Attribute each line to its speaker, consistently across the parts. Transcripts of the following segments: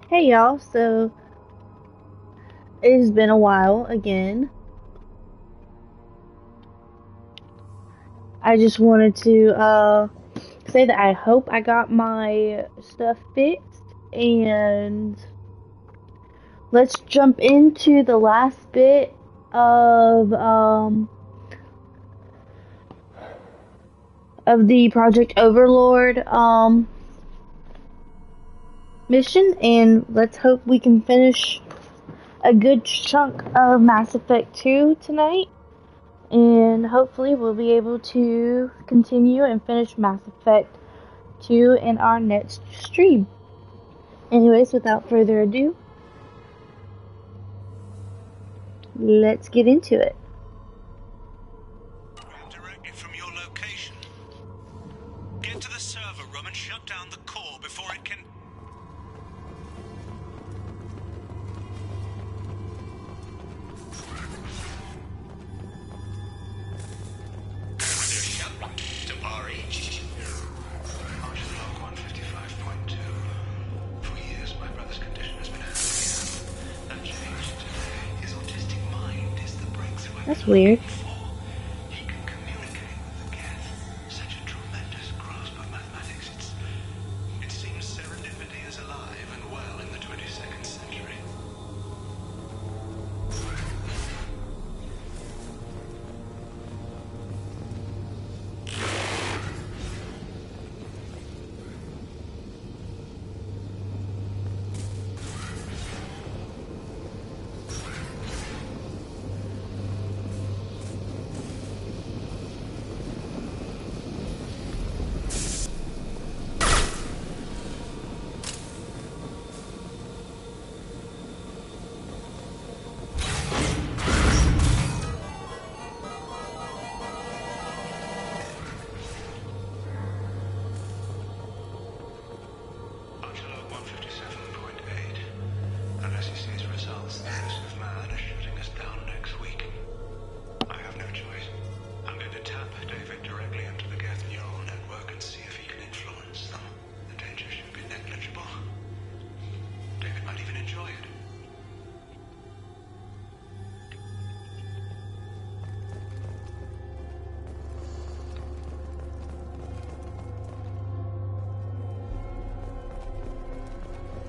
Speaker 1: Hey y'all, so it has been a while again. I just wanted to say that I hope I got my stuff fixed, and let's jump into the last bit of the Project Overlord mission, and let's hope we can finish a good chunk of Mass Effect 2 tonight. And hopefully we'll be able to continue and finish Mass Effect 2 in our next stream. Anyways, without further ado, let's get into it.
Speaker 2: Directly from your location. Get to the server room and shut down the core before it can... Log 155.2. For years, my brother's condition has been heavy. That changed today. His autistic mind is the breakthrough.
Speaker 1: That's weird.
Speaker 2: He can communicate with the cat. Such a tremendous grasp of mathematics. It seems serendipity is alive and well in the 22nd century. Log 157.8. Unless he sees results, the host of man is shooting us down next week. I have no choice. I'm going to tap David directly into the Geth neural network and see if he can influence them. The danger should be negligible. David might even enjoy it.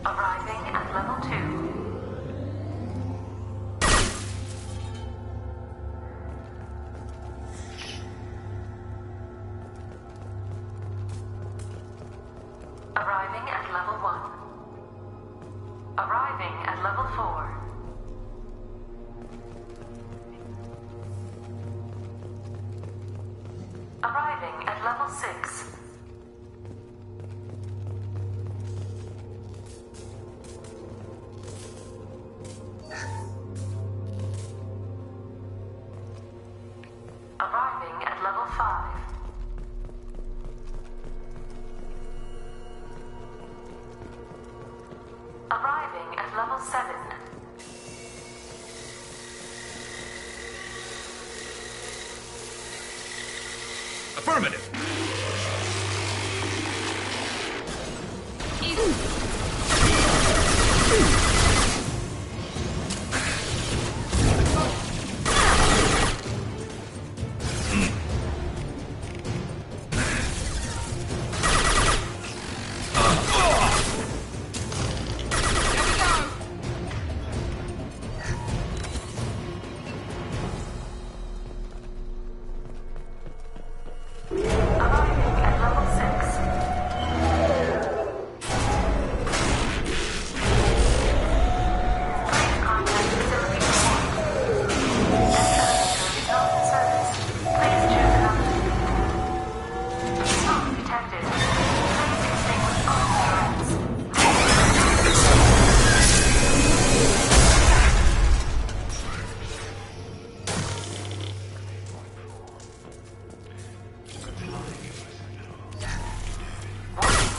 Speaker 3: Arriving at level 2. Arriving at level 1. Arriving at level 4. Arriving at level 6. Arriving at level 5. Arriving at level 7.
Speaker 4: Affirmative.
Speaker 3: Arriving at level 6. Contact facility report. This elevator is not in service. Please choose another ticket. Smoke detected. Please extinguish all turrets. Warning.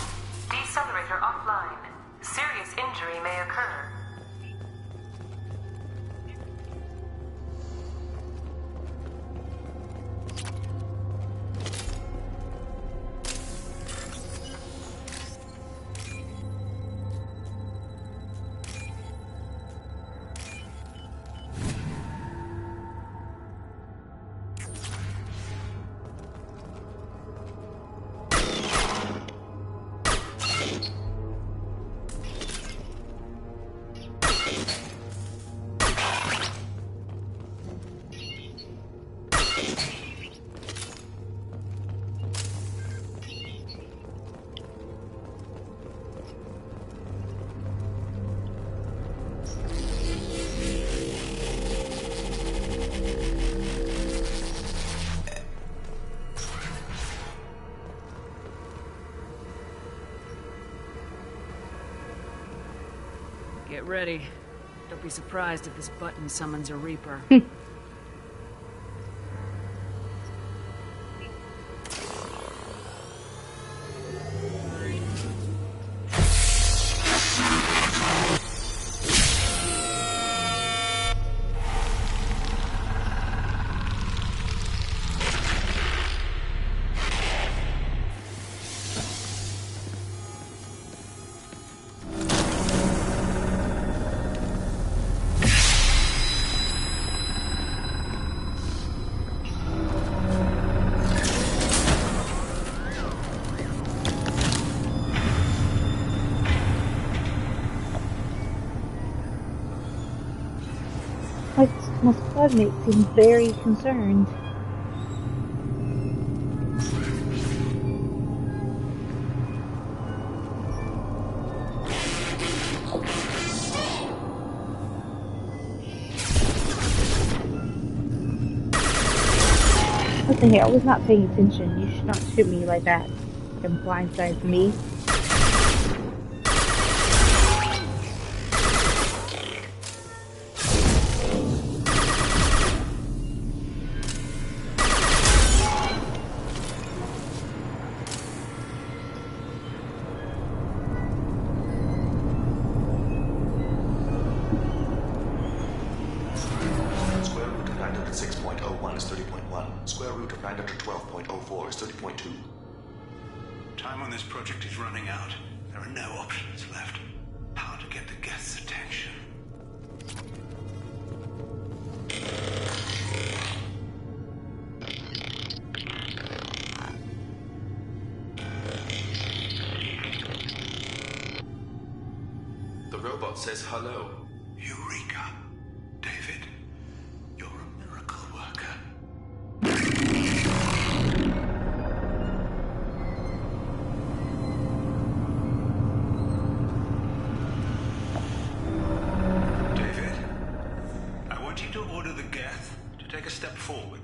Speaker 3: Decelerator offline. Serious injury may occur.
Speaker 5: Get ready. Don't be surprised if this button summons a Reaper.
Speaker 1: My squad mate seems very concerned. Listen here, I was not paying attention. You should not shoot me like that. And blindside me.
Speaker 6: Square root of 912.04 is 30.2.
Speaker 2: Time on this project is running out. There are no options left. How to get the guest's attention.
Speaker 6: The robot says hello.
Speaker 2: Eureka. David, you're a miracle worker. David, I want you to order the Geth to take a step forward.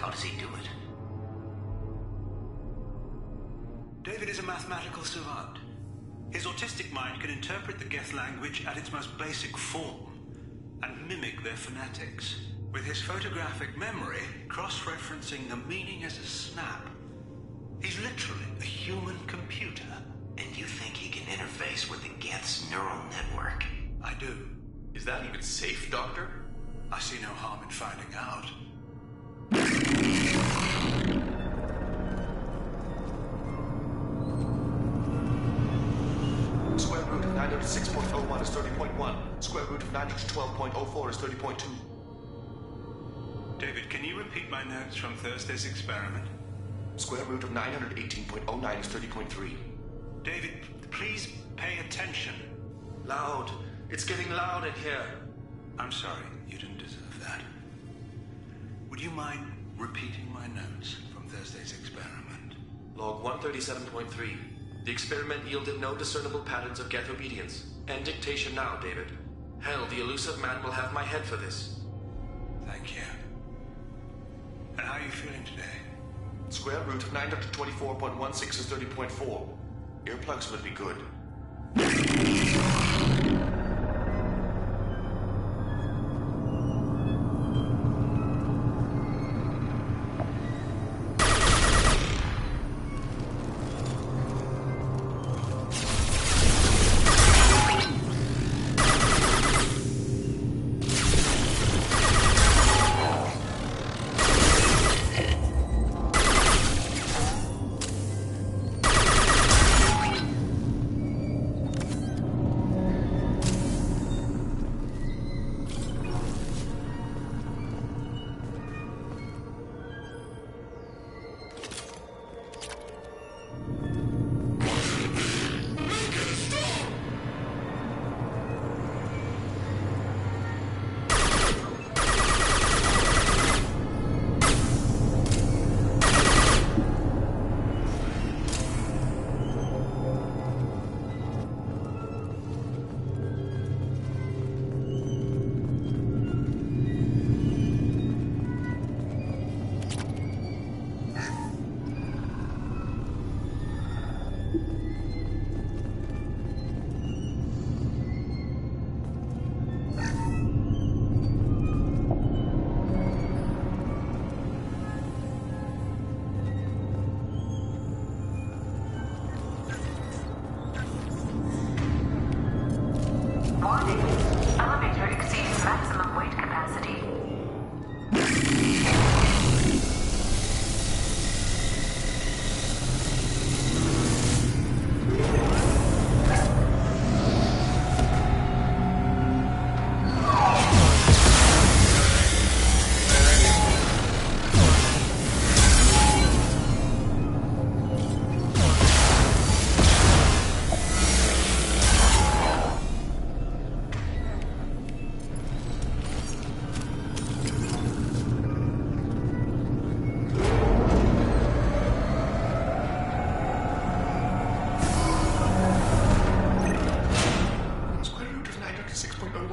Speaker 6: How does he do it?
Speaker 2: David is a mathematical savant. His autistic mind can interpret the Geth language at its most basic form and mimic their phonetics. With his photographic memory, cross-referencing the meaning as a snap. He's literally a human computer.
Speaker 7: And you think he can interface with the Geth's neural network?
Speaker 2: I do.
Speaker 6: Is that even safe, Doctor?
Speaker 2: I see no harm in finding out.
Speaker 6: Square root of 906.01 is 30.1. Square root of 912.04 is 30.2.
Speaker 2: David, can you repeat my notes from Thursday's experiment?
Speaker 6: Square root of 918.09 is 30.3.
Speaker 2: David, please pay attention.
Speaker 6: Loud. It's getting loud in here.
Speaker 2: I'm sorry, you didn't deserve that. Would you mind repeating my notes from Thursday's experiment?
Speaker 6: Log 137.3. The experiment yielded no discernible patterns of Geth obedience. End dictation now, David. Hell, the elusive man will have my head for this.
Speaker 2: Thank you. And how are you feeling today?
Speaker 6: Square root of 924.16 is 30.4. Earplugs would be good.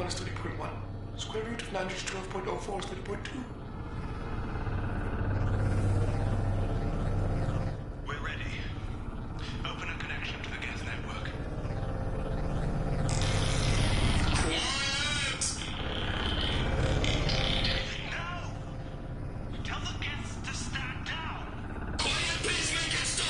Speaker 2: is 30.1. Square root of 9-12.04 is 30.2. We're ready. Open a connection to the Geth network. No! Tell the Geths to stand down! Quiet, please make it stop!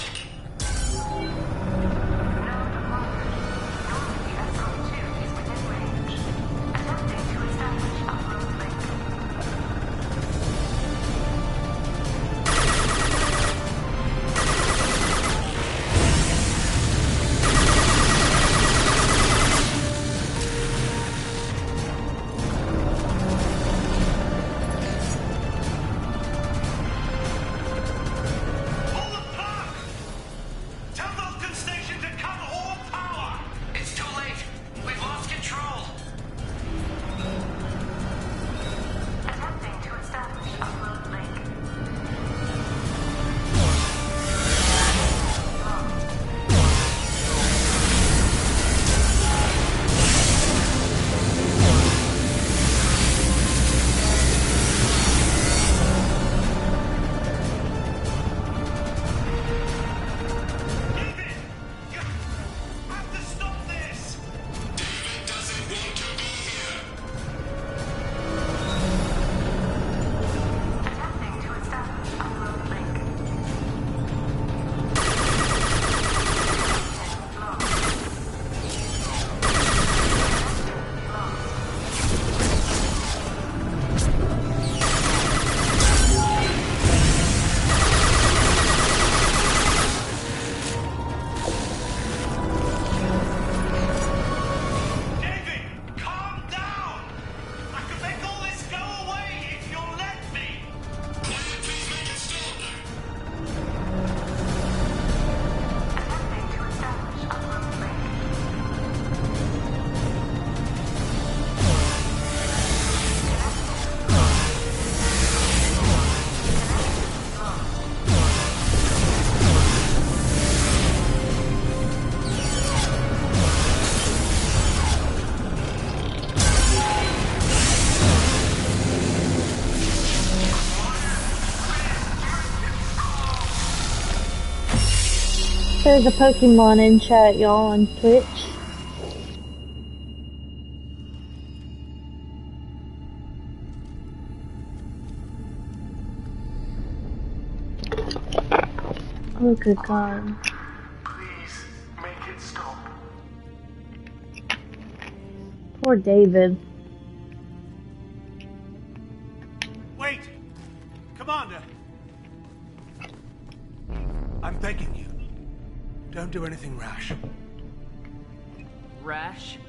Speaker 1: There's a Pokemon in chat, y'all, on Twitch. Oh, good God.
Speaker 2: Please, make it stop.
Speaker 1: Poor David.
Speaker 4: Wait! Commander! I'm begging you. Don't do anything rash.
Speaker 5: Rash?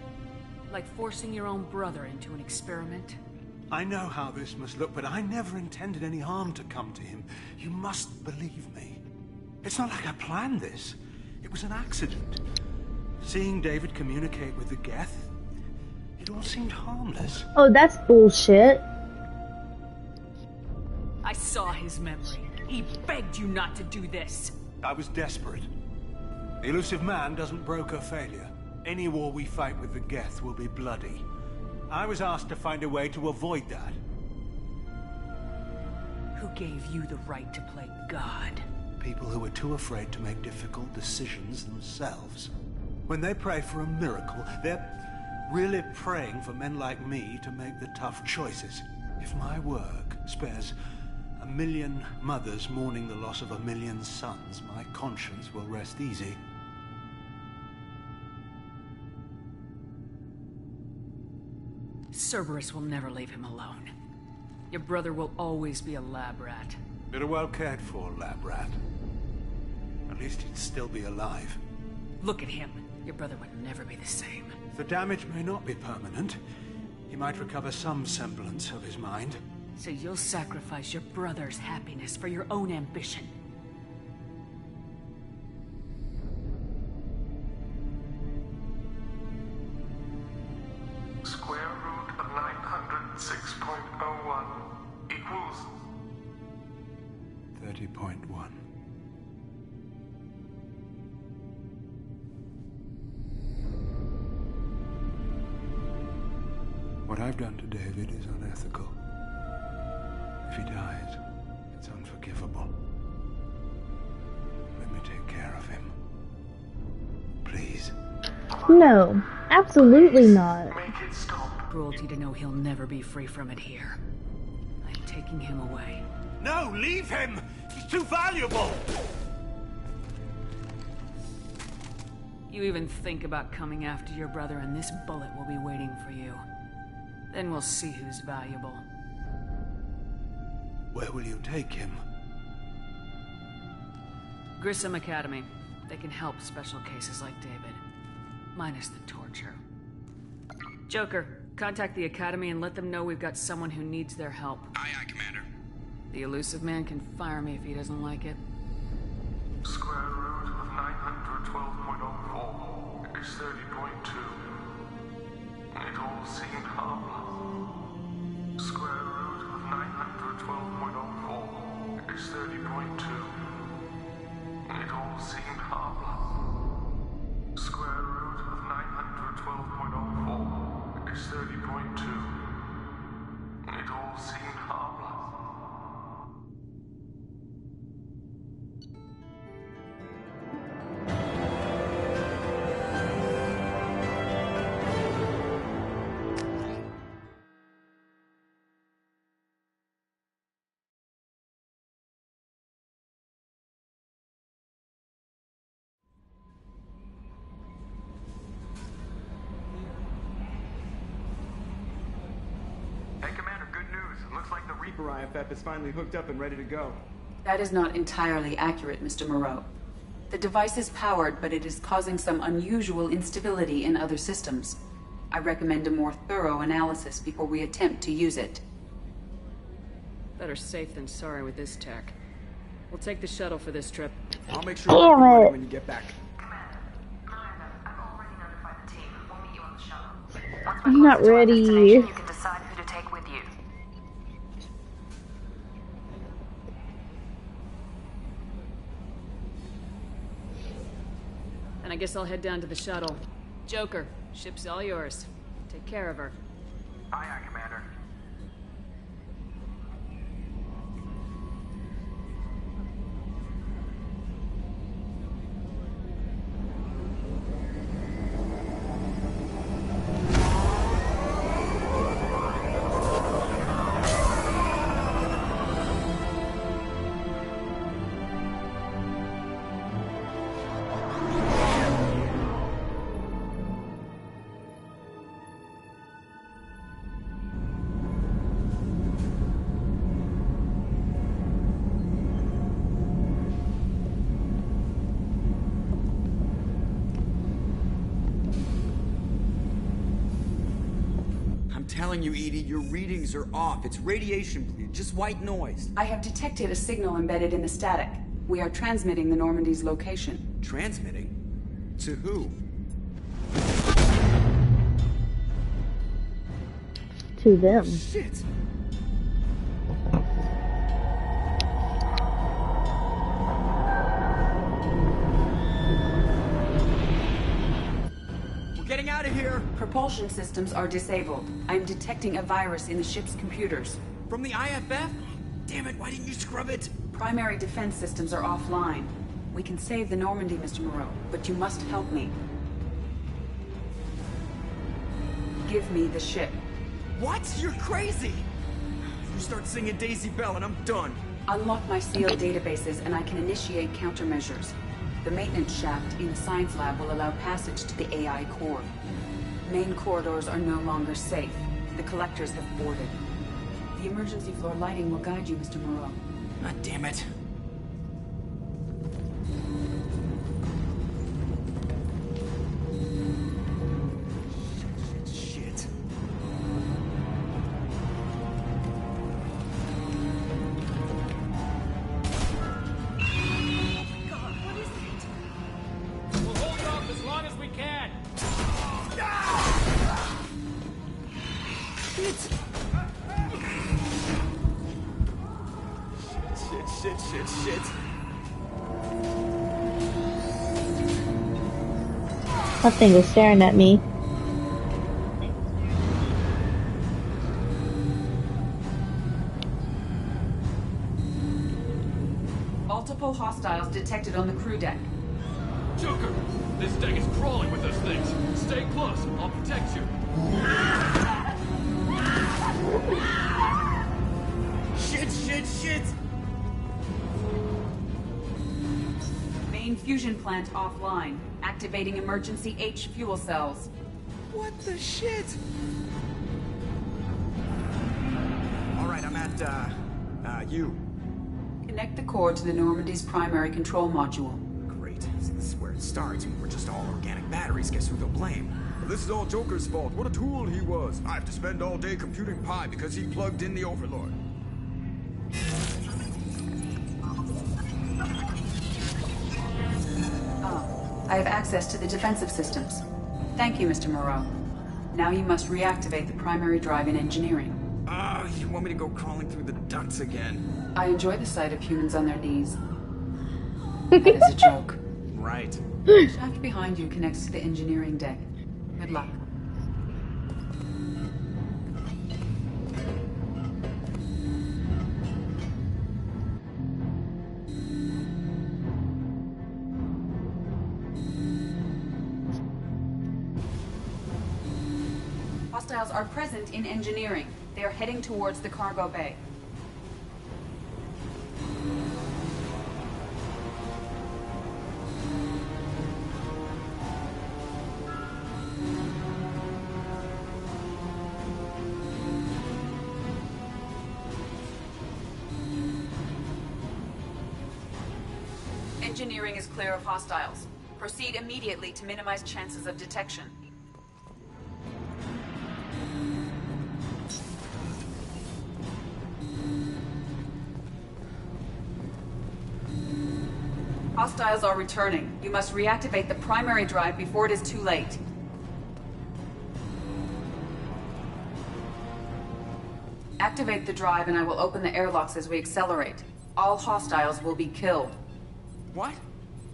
Speaker 5: Like forcing your own brother into an experiment?
Speaker 4: I know how this must look, but I never intended any harm to come to him. You must believe me. It's not like I planned this. It was an accident. Seeing David communicate with the Geth, it all seemed harmless.
Speaker 1: Oh, that's bullshit.
Speaker 5: I saw his memory. He begged you not to do this.
Speaker 4: I was desperate. The elusive man doesn't broker failure. Any war we fight with the Geth will be bloody. I was asked to find a way to avoid that.
Speaker 5: Who gave you the right to play God?
Speaker 4: People who are too afraid to make difficult decisions themselves. When they pray for a miracle, they're really praying for men like me to make the tough choices. If my work spares 1 million mothers mourning the loss of 1 million sons, my conscience will rest easy.
Speaker 5: Cerberus will never leave him alone. Your brother will always be a lab rat.
Speaker 4: You're a well cared for lab rat. At least he'd still be alive.
Speaker 5: Look at him. Your brother would never be the same.
Speaker 4: The damage may not be permanent. He might recover some semblance of his mind.
Speaker 5: So you'll sacrifice your brother's happiness for your own ambition.
Speaker 2: Square root of 906.01 equals
Speaker 4: 30.1. What I've done to David is unethical. If he dies, it's unforgivable. Let me take care of him. Please.
Speaker 1: No, absolutely not.
Speaker 2: Make it stop.
Speaker 5: Cruelty to know he'll never be free from it here. I'm taking him away.
Speaker 4: No, leave him! He's too valuable!
Speaker 5: You even think about coming after your brother and this bullet will be waiting for you. Then we'll see who's valuable.
Speaker 4: Where will you take him?
Speaker 5: Grissom Academy. They can help special cases like David. Minus the torture. Joker, contact the Academy and let them know we've got someone who needs their help.
Speaker 7: Aye, aye, Commander.
Speaker 5: The elusive man can fire me if he doesn't like it.
Speaker 2: Square root of 912.04 is 30.2. It all seemed harmless. Square root of 912.04 is 30.2. It all seemed harmless. Square root of 912.04 is 30.2. It all seemed harmless.
Speaker 8: Hey, Commander, good news. Looks like the Reaper IFF is finally hooked up and ready to go.
Speaker 9: That is not entirely accurate, Mr. Moreau. The device is powered, but it is causing some unusual instability in other systems. I recommend a more thorough analysis before we attempt to use it.
Speaker 5: Better safe than sorry with this tech. We'll take the shuttle for this trip.
Speaker 8: I'll make sure you're ready when you get back.
Speaker 3: Commander, I've already notified the team. We'll meet you on the shuttle. Once
Speaker 1: I'm
Speaker 3: we're
Speaker 1: not
Speaker 3: closer to our
Speaker 1: ready.
Speaker 3: destination, you can decide who to take with you.
Speaker 5: And I guess I'll head down to the shuttle. Joker, ship's all yours. Take care of her.
Speaker 8: Aye, aye, Commander.
Speaker 10: I'm telling you, Edie, your readings are off. It's radiation bleed, just white noise.
Speaker 9: I have detected a signal embedded in the static. We are transmitting the Normandy's location.
Speaker 10: Transmitting? To who?
Speaker 1: To them.
Speaker 10: Shit! We're getting out of here!
Speaker 9: Propulsion systems are disabled. I'm detecting a virus in the ship's computers.
Speaker 10: From the IFF? Damn it, why didn't you scrub it?
Speaker 9: Primary defense systems are offline. We can save the Normandy, Mr. Moreau, but you must help me. Give me the ship.
Speaker 10: What? You're crazy! You start singing Daisy Bell and I'm done.
Speaker 9: Unlock my sealed databases and I can initiate countermeasures. The maintenance shaft in the science lab will allow passage to the AI core. Main corridors are no longer safe. The collectors have boarded. The emergency floor lighting will guide you, Mr. Moreau.
Speaker 10: God damn it. Shit.
Speaker 11: We'll hold off as long as we can.
Speaker 10: Shit.
Speaker 1: That thing was staring at me.
Speaker 9: detected on the crew deck.
Speaker 11: Joker, this deck is crawling with those things. Stay close. I'll protect you.
Speaker 10: Shit!
Speaker 9: Main fusion plant offline. Activating emergency H fuel cells.
Speaker 10: What the shit? Alright, I'm at, you.
Speaker 9: Connect the core to the Normandy's primary control module.
Speaker 10: Great. See, this is where it starts. When we're just all organic batteries, guess who they'll blame?
Speaker 12: This is all Joker's fault. What a tool he was. I have to spend all day computing pi because he plugged in the Overlord.
Speaker 9: I have access to the defensive systems. Thank you, Mr. Moreau. Now you must reactivate the primary drive in engineering.
Speaker 10: You want me to go crawling through the ducts again?
Speaker 9: I enjoy the sight of humans on their knees. That is a joke.
Speaker 10: Right.
Speaker 9: The shaft behind you connects to the engineering deck. Good luck. Hostiles are present in engineering. They are heading towards the cargo bay. Engineering is clear of hostiles. Proceed immediately to minimize chances of detection. Hostiles are returning. You must reactivate the primary drive before it is too late. Activate the drive and I will open the airlocks as we accelerate. All hostiles will be killed.
Speaker 10: What?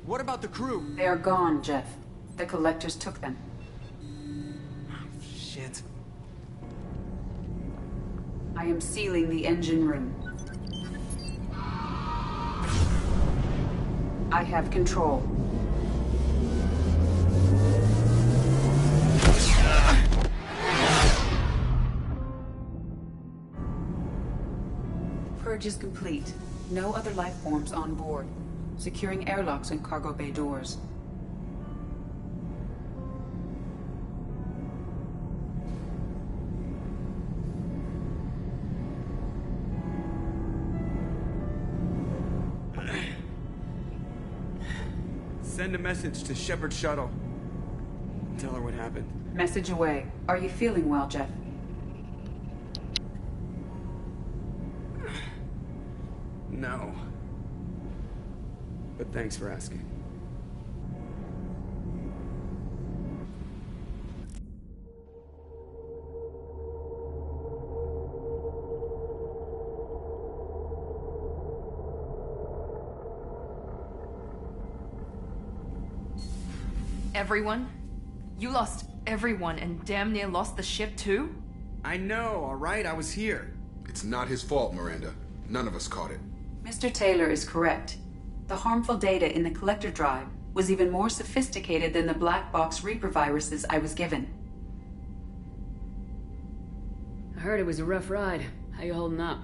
Speaker 10: What about the crew?
Speaker 9: They are gone, Jeff. The collectors took them.
Speaker 10: Shit.
Speaker 9: I am sealing the engine room. I have control. Purge is complete. No other life forms on board. Securing airlocks and cargo bay doors.
Speaker 10: Send a message to Shepard Shuttle. Tell her what happened.
Speaker 9: Message away. Are you feeling well, Jeff?
Speaker 10: No. But thanks for asking.
Speaker 13: Everyone? You lost everyone and damn near lost the ship too?
Speaker 10: I know, alright? I was here.
Speaker 14: It's not his fault, Miranda. None of us caught it.
Speaker 9: Mr. Taylor is correct. The harmful data in the collector drive was even more sophisticated than the black box Reaper viruses I was given.
Speaker 5: I heard it was a rough ride. How you holding up?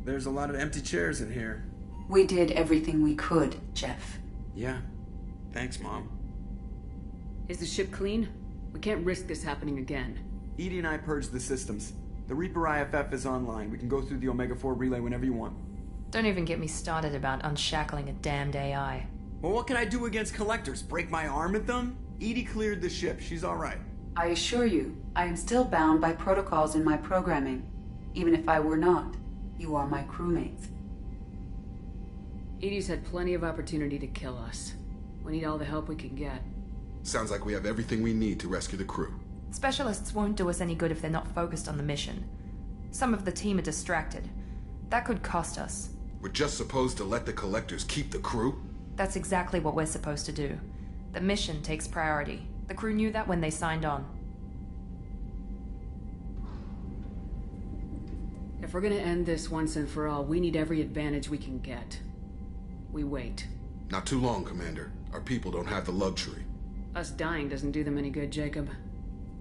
Speaker 10: There's a lot of empty chairs in here.
Speaker 9: We did everything we could, Jeff.
Speaker 10: Yeah. Thanks, Mom.
Speaker 5: Is the ship clean? We can't risk this happening again.
Speaker 10: Edie and I purged the systems. The Reaper IFF is online. We can go through the Omega-4 relay whenever you want.
Speaker 13: Don't even get me started about unshackling a damned AI.
Speaker 10: Well, what can I do against collectors? Break my arm at them? Edie cleared the ship. She's alright.
Speaker 9: I assure you, I am still bound by protocols in my programming. Even if I were not, you are my crewmates.
Speaker 5: Edie's had plenty of opportunity to kill us. We need all the help we can get.
Speaker 14: Sounds like we have everything we need to rescue the crew.
Speaker 13: Specialists won't do us any good if they're not focused on the mission. Some of the team are distracted. That could cost us.
Speaker 14: We're just supposed to let the collectors keep the crew?
Speaker 13: That's exactly what we're supposed to do. The mission takes priority. The crew knew that when they signed on.
Speaker 5: If we're gonna end this once and for all, we need every advantage we can get. We wait.
Speaker 14: Not too long, Commander. Our people don't have the luxury.
Speaker 5: Us dying doesn't do them any good, Jacob.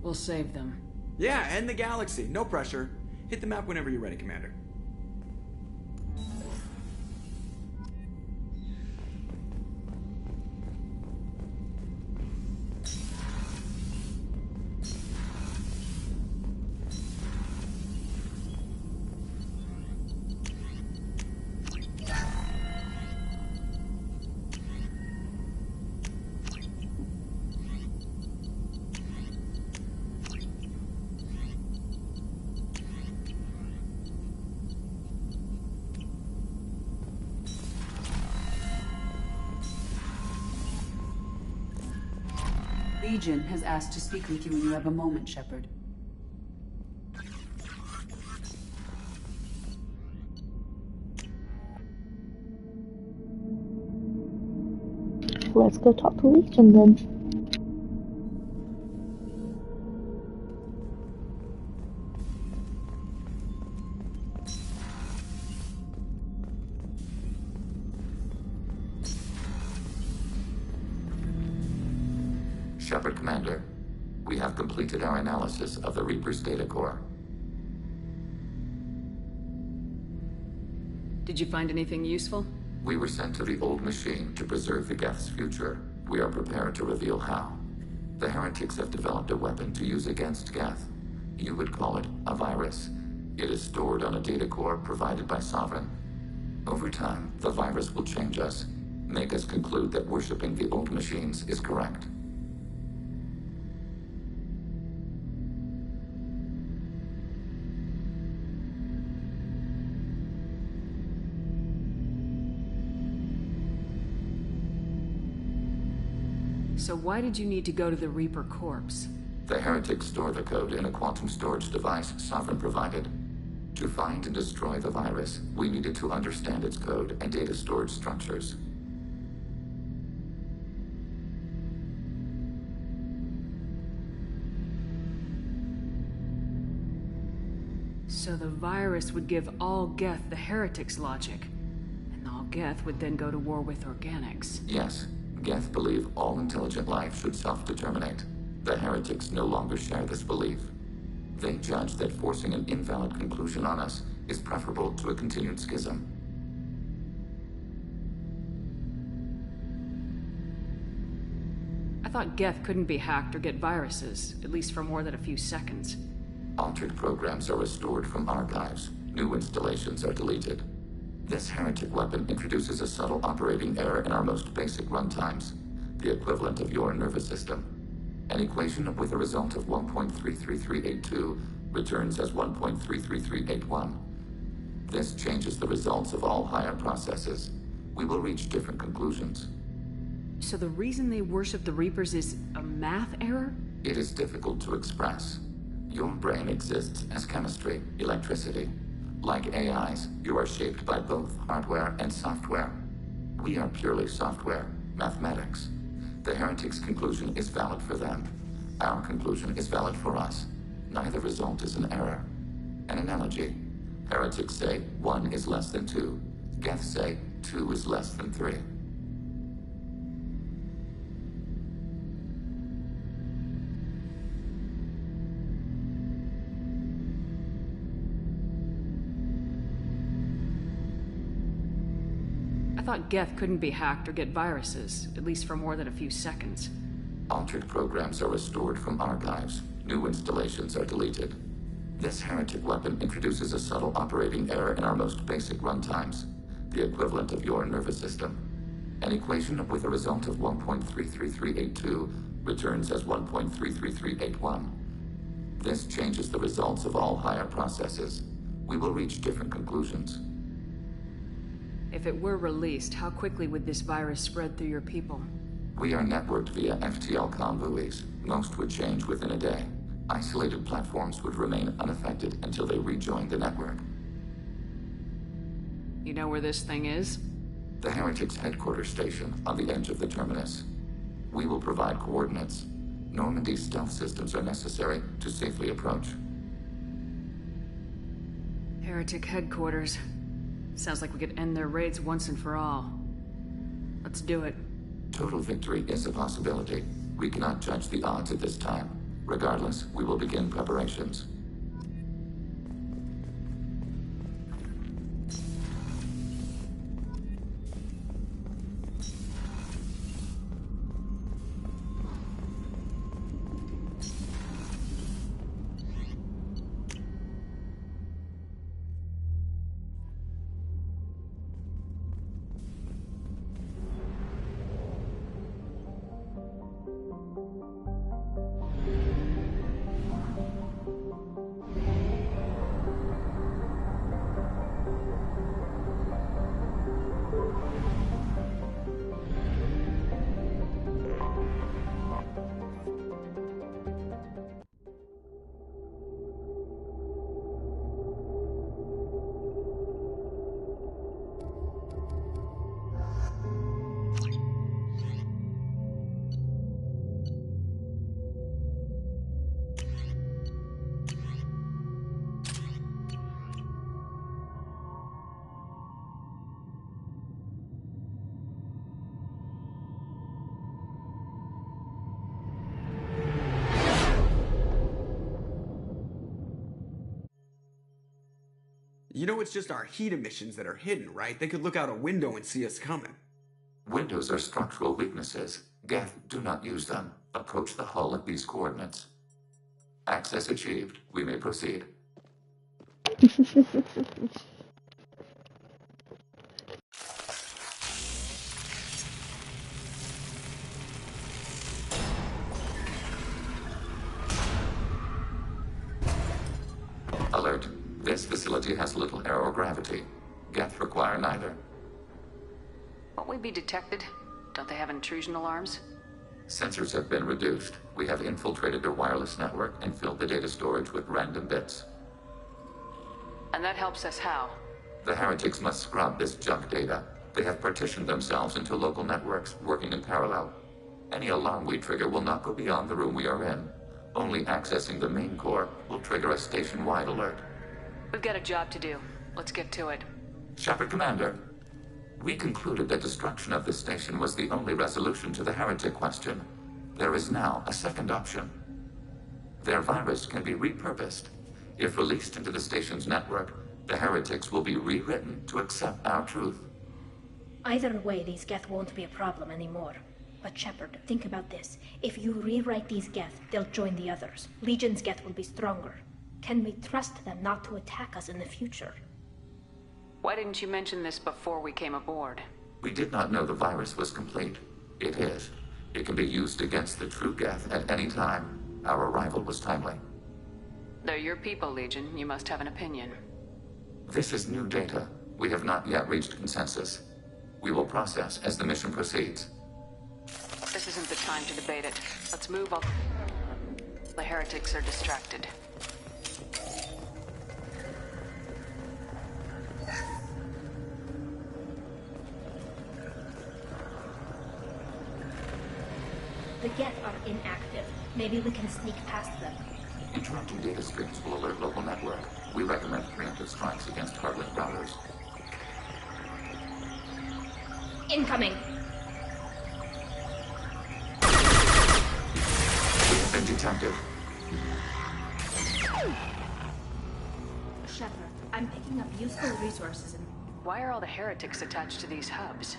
Speaker 5: We'll save them.
Speaker 10: Yeah, and the galaxy. No pressure. Hit the map whenever you're ready, Commander.
Speaker 9: Legion has asked to speak with you when you have a moment, Shepard.
Speaker 1: Let's go talk to Legion then.
Speaker 15: Shepard, Commander. We have completed our analysis of the Reaper's data core.
Speaker 5: Did you find anything useful?
Speaker 15: We were sent to the old machine to preserve the Geth's future. We are prepared to reveal how. The heretics have developed a weapon to use against Geth. You would call it a virus. It is stored on a data core provided by Sovereign. Over time, the virus will change us, make us conclude that worshipping the old machines is correct.
Speaker 5: So why did you need to go to the Reaper corpse?
Speaker 15: The heretics store the code in a quantum storage device Sovereign provided. To find and destroy the virus, we needed to understand its code and data storage structures.
Speaker 5: So the virus would give all Geth the heretics' logic, and all Geth would then go to war with organics.
Speaker 15: Yes. Geth believe all intelligent life should self-determinate. The heretics no longer share this belief. They judge that forcing an invalid conclusion on us is preferable to a continued schism.
Speaker 5: I thought Geth couldn't be hacked or get viruses, at least for more than a few seconds.
Speaker 15: Altered programs are restored from archives. New installations are deleted. This heretic weapon introduces a subtle operating error in our most basic runtimes, the equivalent of your nervous system. An equation with a result of 1.33382 returns as 1.33381. This changes the results of all higher processes. We will reach different conclusions.
Speaker 5: So the reason they worship the Reapers is a math error?
Speaker 15: It is difficult to express. Your brain exists as chemistry, electricity. Like AIs, you are shaped by both hardware and software. We are purely software, mathematics. The heretics' conclusion is valid for them. Our conclusion is valid for us. Neither result is an error. An analogy. Heretics say 1 is less than 2. Geth say 2 is less than 3.
Speaker 5: I thought Geth couldn't be hacked or get viruses, at least for more than a few seconds.
Speaker 15: Altered programs are restored from archives. New installations are deleted. This heretic weapon introduces a subtle operating error in our most basic runtimes, the equivalent of your nervous system. An equation with a result of 1.33382 returns as 1.33381. This changes the results of all higher processes. We will reach different conclusions.
Speaker 5: If it were released, how quickly would this virus spread through your people?
Speaker 15: We are networked via FTL convoys. Most would change within a day. Isolated platforms would remain unaffected until they rejoin the network.
Speaker 5: You know where this thing is?
Speaker 15: The Heretics' headquarters station on the edge of the terminus. We will provide coordinates. Normandy's stealth systems are necessary to safely approach.
Speaker 5: Heretic headquarters. Sounds like we could end their raids once and for all. Let's do it.
Speaker 15: Total victory is a possibility. We cannot judge the odds at this time. Regardless, we will begin preparations.
Speaker 8: You know it's just our heat emissions that are hidden, right? They could look out a window and see us coming.
Speaker 15: Windows are structural weaknesses. Geth, do not use them. Approach the hull at these coordinates. Access achieved. We may proceed. Alert. This facility has little air or gravity. Geth require neither.
Speaker 5: Won't we be detected? Don't they have intrusion alarms?
Speaker 15: Sensors have been reduced. We have infiltrated their wireless network and filled the data storage with random bits.
Speaker 5: And that helps us how?
Speaker 15: The heretics must scrub this junk data. They have partitioned themselves into local networks, working in parallel. Any alarm we trigger will not go beyond the room we are in. Only accessing the main core will trigger a station-wide alert.
Speaker 5: We've got a job to do. Let's get to it.
Speaker 15: Shepard Commander, we concluded that destruction of this station was the only resolution to the heretic question. There is now a second option. Their virus can be repurposed. If released into the station's network, the heretics will be rewritten to accept our truth.
Speaker 16: Either way, these Geth won't be a problem anymore. But Shepard, think about this. If you rewrite these Geth, they'll join the others. Legion's Geth will be stronger. Can we trust them not to attack us in the future?
Speaker 5: Why didn't you mention this before we came aboard?
Speaker 15: We did not know the virus was complete. It is. It can be used against the true Geth at any time. Our arrival was timely.
Speaker 5: They're your people, Legion. You must have an opinion.
Speaker 15: This is new data. We have not yet reached consensus. We will process as the mission proceeds.
Speaker 5: This isn't the time to debate it. Let's move on. The heretics are distracted.
Speaker 16: The Geth are inactive. Maybe we can sneak past them.
Speaker 15: Interrupting data streams will alert local network. We recommend preemptive strikes against hardlink routers.
Speaker 16: Incoming!
Speaker 15: We have been detected.
Speaker 16: Shepard, I'm picking up useful resources and...
Speaker 5: Why are all the heretics attached to these hubs?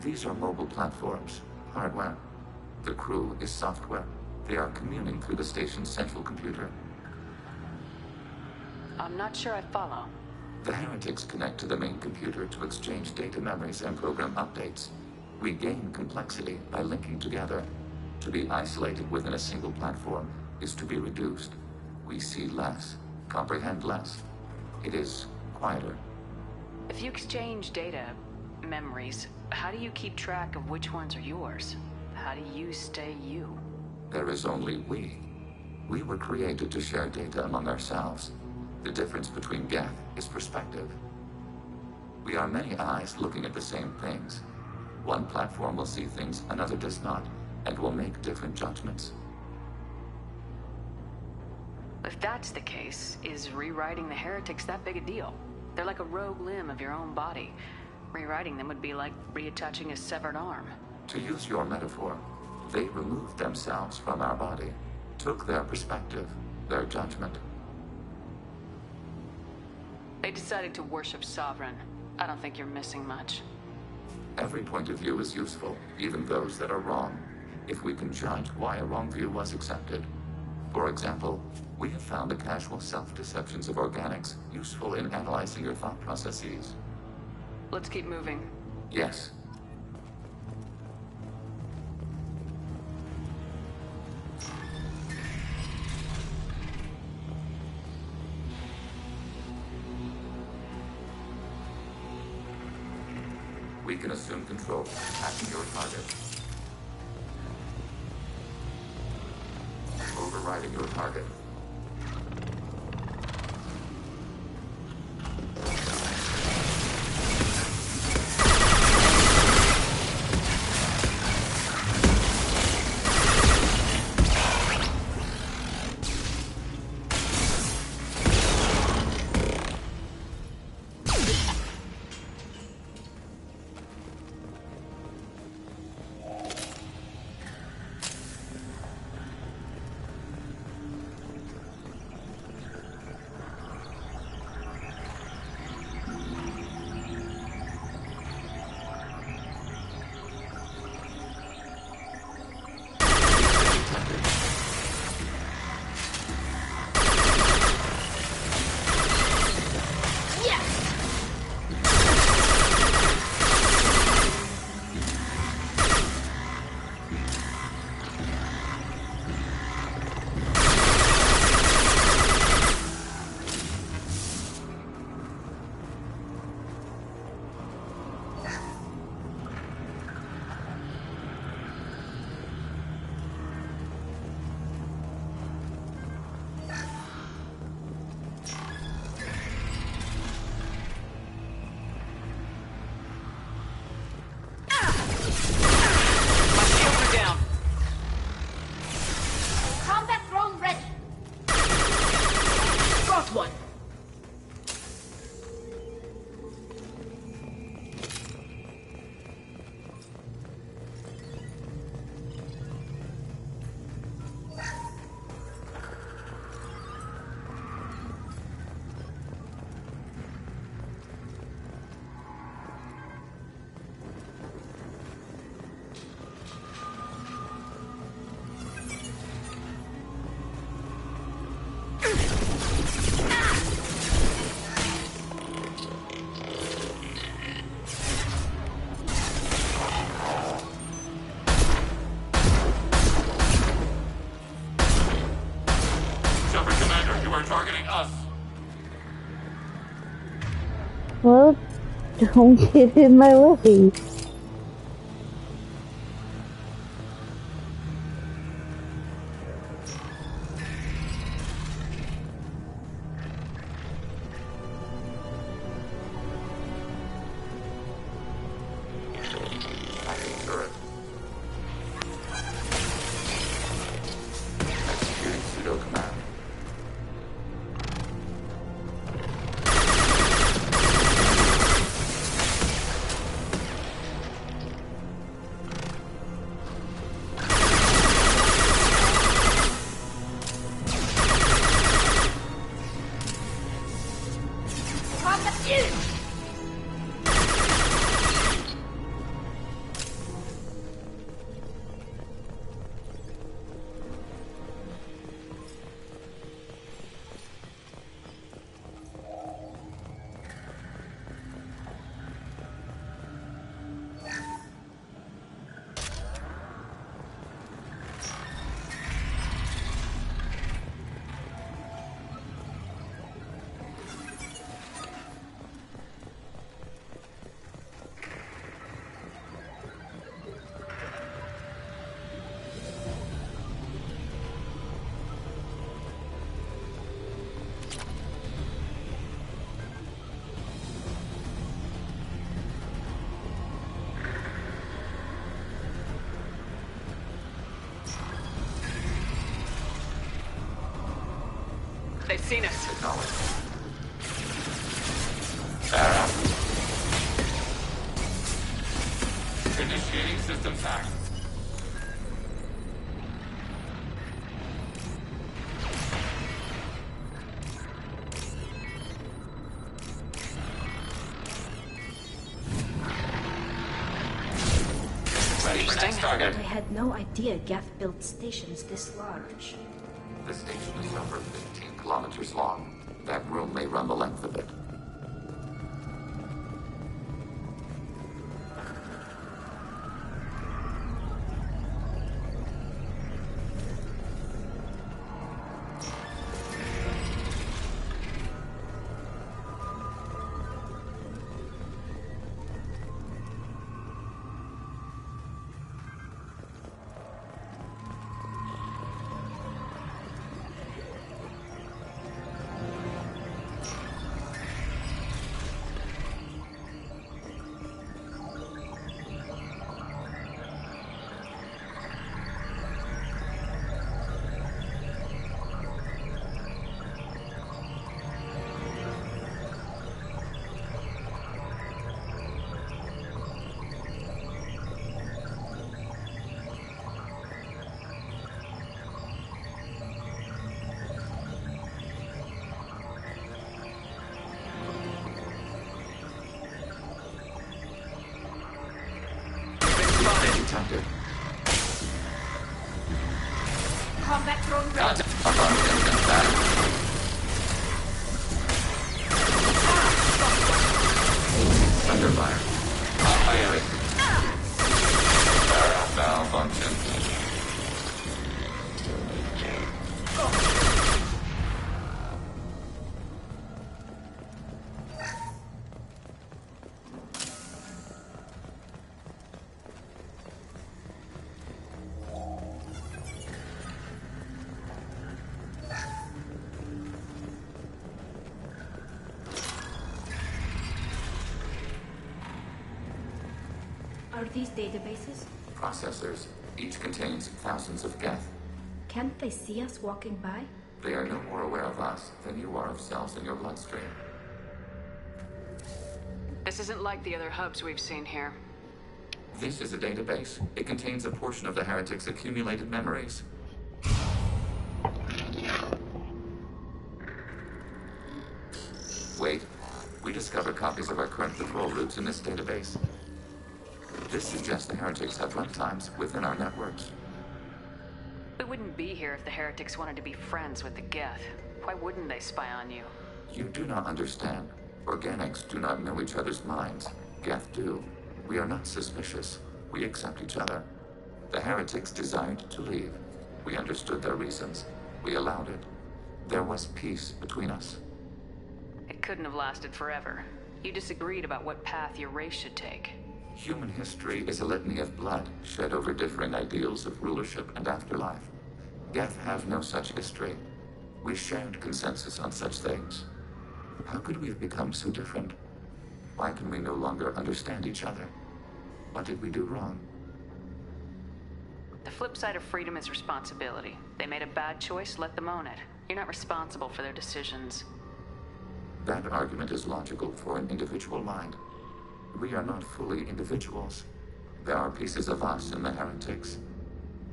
Speaker 15: These are mobile platforms. Hardware. The crew is software. They are communing through the station's central computer.
Speaker 5: I'm not sure I follow.
Speaker 15: The heretics connect to the main computer to exchange data memories and program updates. We gain complexity by linking together. To be isolated within a single platform is to be reduced. We see less, comprehend less. It is quieter.
Speaker 5: If you exchange data, memories, how do you keep track of which ones are yours? How do you stay you?
Speaker 15: There is only we. We were created to share data among ourselves. The difference between Geth is perspective. We are many eyes looking at the same things. One platform will see things another does not, and will make different judgments.
Speaker 5: If that's the case, is rewriting the heretics that big a deal? They're like a rogue limb of your own body. Rewriting them would be like reattaching a severed arm.
Speaker 15: To use your metaphor, they removed themselves from our body, took their perspective, their judgment.
Speaker 5: They decided to worship Sovereign. I don't think you're missing much.
Speaker 15: Every point of view is useful, even those that are wrong, if we can judge why a wrong view was accepted. For example, we have found the casual self-deceptions of organics useful in analyzing your thought processes.
Speaker 5: Let's keep moving.
Speaker 15: Yes. We can assume control, attacking your target. Overriding your target.
Speaker 1: Well, don't get in my way.
Speaker 5: They've seen us.
Speaker 15: Initiating systems hack. Ready for next target.
Speaker 16: I had no idea Geth built stations this large.
Speaker 15: The station is over 15 kilometers long. That room may run the length of it. Detected.
Speaker 16: Combat drone ready.
Speaker 15: Under fire. Firing. Malfunction.
Speaker 16: Are these databases?
Speaker 15: Processors. Each contains thousands of Geth.
Speaker 16: Can't they see us walking by?
Speaker 15: They are no more aware of us than you are of cells in your bloodstream.
Speaker 5: This isn't like the other hubs we've seen here.
Speaker 15: This is a database. It contains a portion of the heretics' accumulated memories. Wait. We discovered copies of our current patrol routes in this database. This suggests the heretics have runtimes within our networks.
Speaker 5: We wouldn't be here if the heretics wanted to be friends with the Geth. Why wouldn't they spy on you?
Speaker 15: You do not understand. Organics do not know each other's minds. Geth do. We are not suspicious. We accept each other. The heretics desired to leave. We understood their reasons. We allowed it. There was peace between us.
Speaker 5: It couldn't have lasted forever. You disagreed about what path your race should take.
Speaker 15: Human history is a litany of blood shed over differing ideals of rulership and afterlife. Geth have no such history. We shared consensus on such things. How could we have become so different? Why can we no longer understand each other? What did we do wrong?
Speaker 5: The flip side of freedom is responsibility. They made a bad choice, let them own it. You're not responsible for their decisions.
Speaker 15: That argument is logical for an individual mind. We are not fully individuals. There are pieces of us in the heretics.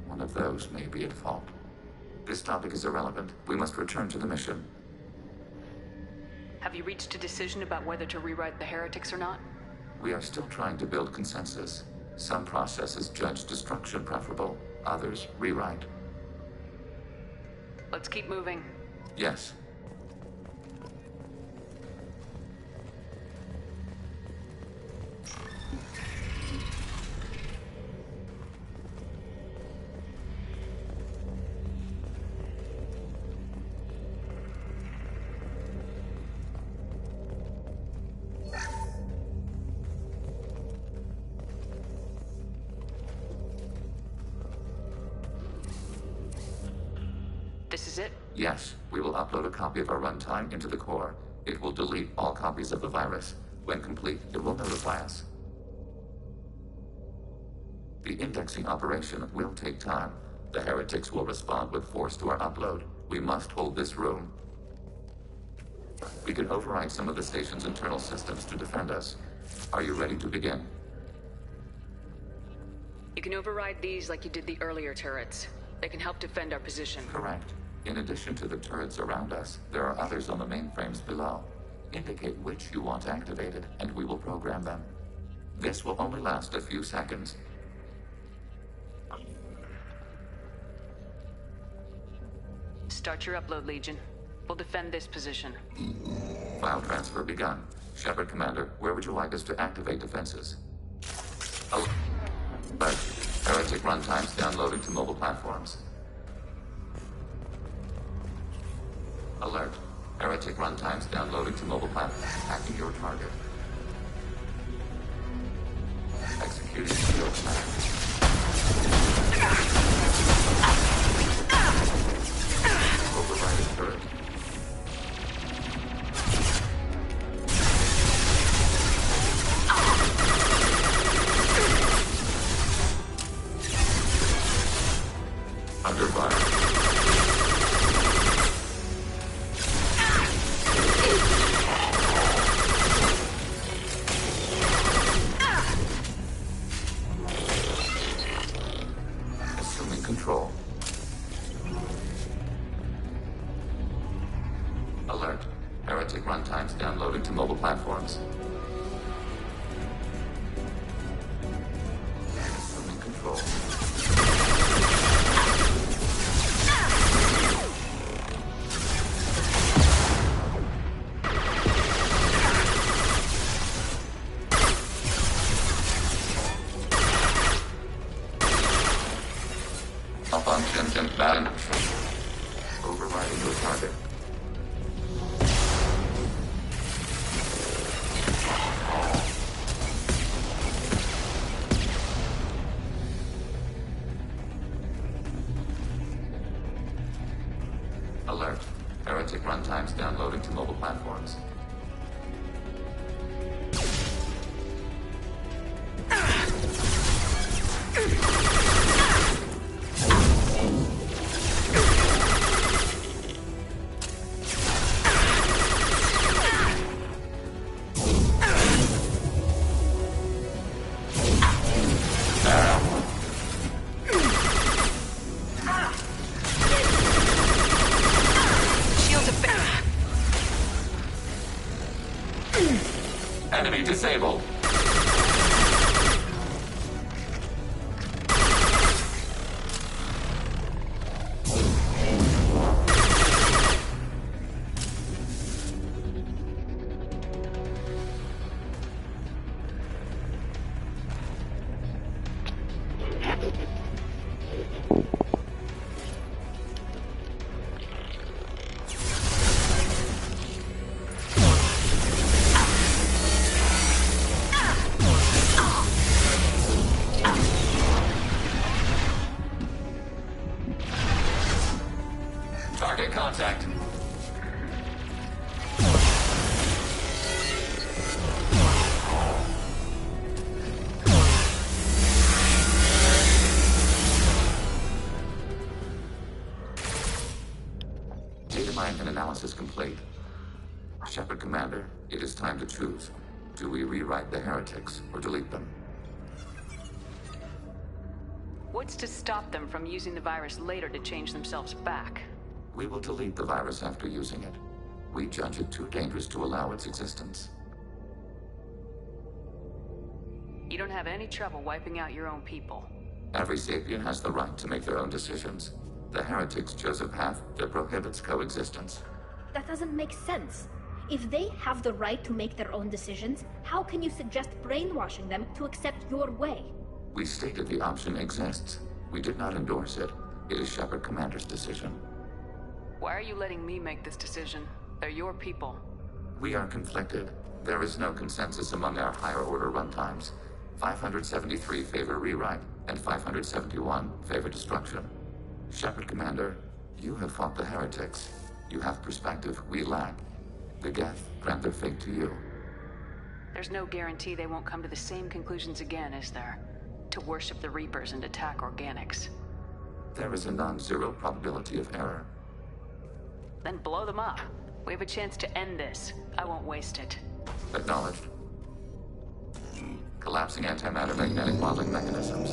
Speaker 15: One of those may be at fault. This topic is irrelevant. We must return to the mission.
Speaker 5: Have you reached a decision about whether to rewrite the heretics or not?
Speaker 15: We are still trying to build consensus. Some processes judge destruction preferable, others rewrite.
Speaker 5: Let's keep moving.
Speaker 15: Yes.
Speaker 5: This is it?
Speaker 15: Yes, we will upload a copy of our runtime into the core. It will delete all copies of the virus. When complete, it will notify us. The indexing operation will take time. The heretics will respond with force to our upload. We must hold this room. We can override some of the station's internal systems to defend us. Are you ready to begin?
Speaker 5: You can override these like you did the earlier turrets. They can help defend our position.
Speaker 15: Correct. In addition to the turrets around us, there are others on the mainframes below. Indicate which you want activated, and we will program them. This will only last a few seconds.
Speaker 5: Start your upload, Legion. We'll defend this position.
Speaker 15: File transfer begun. Shepard Commander, where would you like us to activate defenses? Oh, but heretic runtimes downloading to mobile platforms. Alert. Heretic runtimes downloading to mobile platforms. Hacking your target. Executing shield plan. Overriding turret. Under fire. Assuming control. Alert. Heretic runtimes downloading to mobile platforms. Assuming control. Malfunctions and bad. Overriding your target. Alert. Heretic runtimes downloading to mobile platforms. Enemy disabled. Target contact. Data mine and analysis complete. Shepard Commander, it is time to choose. Do we rewrite the heretics or delete them?
Speaker 5: What's to stop them from using the virus later to change themselves back?
Speaker 15: We will delete the virus after using it. We judge it too dangerous to allow its existence.
Speaker 5: You don't have any trouble wiping out your own people.
Speaker 15: Every sapient has the right to make their own decisions. The heretics chose a path that prohibits coexistence.
Speaker 16: That doesn't make sense. If they have the right to make their own decisions, how can you suggest brainwashing them to accept your way?
Speaker 15: We stated the option exists. We did not endorse it. It is Shepard Commander's decision.
Speaker 5: Why are you letting me make this decision? They're your people.
Speaker 15: We are conflicted. There is no consensus among our higher order runtimes. 573 favor rewrite, and 571 favor destruction. Shepard Commander, you have fought the heretics. You have perspective we lack. The Geth grant their fate to you.
Speaker 5: There's no guarantee they won't come to the same conclusions again, is there? To worship the Reapers and attack organics.
Speaker 15: There is a non-zero probability of error.
Speaker 5: Then blow them up. We have a chance to end this. I won't waste it.
Speaker 15: Acknowledged. Collapsing antimatter magnetic modeling mechanisms.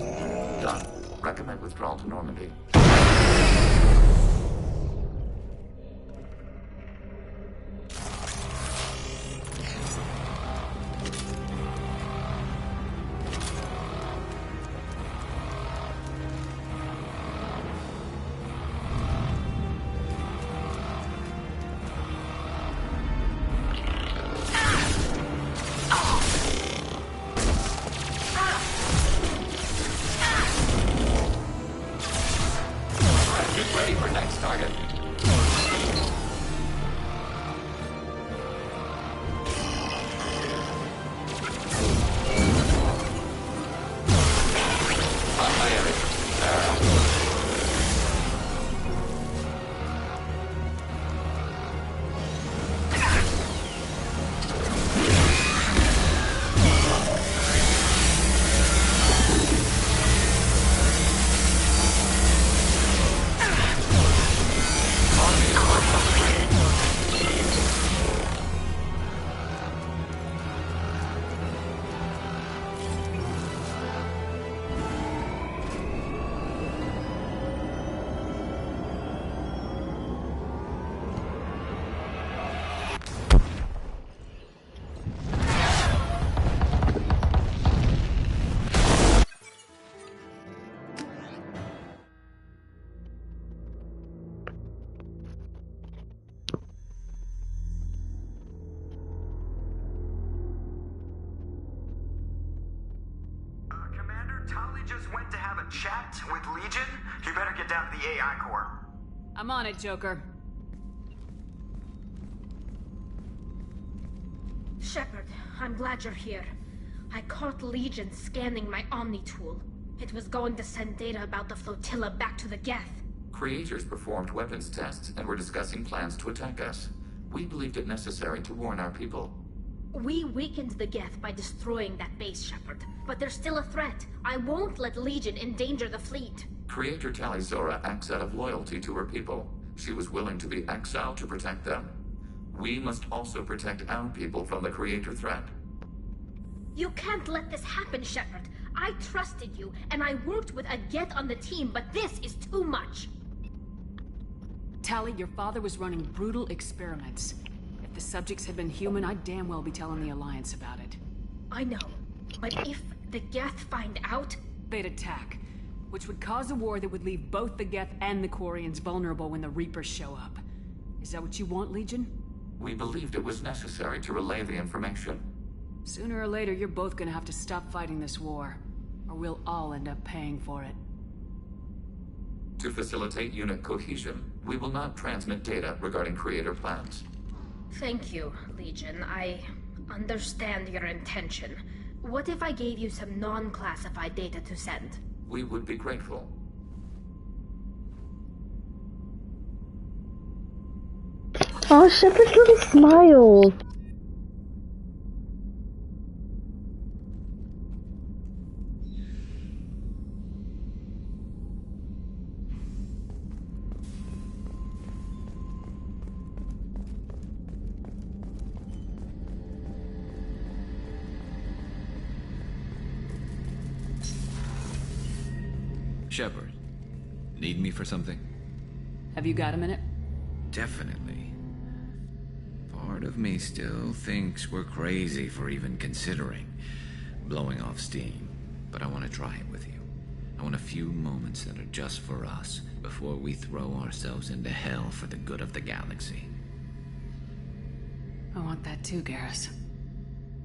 Speaker 15: Done. Recommend withdrawal to Normandy. Ready for next target. On my area.
Speaker 17: Tali just went to have a chat with Legion. You better get down to the AI core.
Speaker 5: I'm on it, Joker.
Speaker 16: Shepard, I'm glad you're here. I caught Legion scanning my Omni tool. It was going to send data about the flotilla back to the Geth.
Speaker 15: Creators performed weapons tests and were discussing plans to attack us. We believed it necessary to warn our people.
Speaker 16: We weakened the Geth by destroying that base, Shepard. But there's still a threat. I won't let Legion endanger the fleet.
Speaker 15: Creator Tali Zora acts out of loyalty to her people. She was willing to be exiled to protect them. We must also protect our people from the Creator threat.
Speaker 16: You can't let this happen, Shepard. I trusted you, and I worked with a Geth on the team, but this is too much.
Speaker 5: Tali, your father was running brutal experiments. If the subjects had been human, I'd damn well be telling the Alliance about it.
Speaker 16: I know, but if the Geth find out...
Speaker 5: They'd attack, which would cause a war that would leave both the Geth and the Quarians vulnerable when the Reapers show up. Is that what you want, Legion?
Speaker 15: We believed it was necessary to relay the information.
Speaker 5: Sooner or later, you're both gonna have to stop fighting this war, or we'll all end up paying for it.
Speaker 15: To facilitate unit cohesion, we will not transmit data regarding Creator plans.
Speaker 16: Thank you, Legion. I understand your intention. What if I gave you some non-classified data to send?
Speaker 15: We would be grateful.
Speaker 1: Oh, Shepard's little smile.
Speaker 18: Shepard, need me for something?
Speaker 5: Have you got a minute?
Speaker 18: Definitely. Part of me still thinks we're crazy for even considering blowing off steam, but I want to try it with you. I want a few moments that are just for us before we throw ourselves into hell for the good of the galaxy.
Speaker 5: I want that too, Garrus.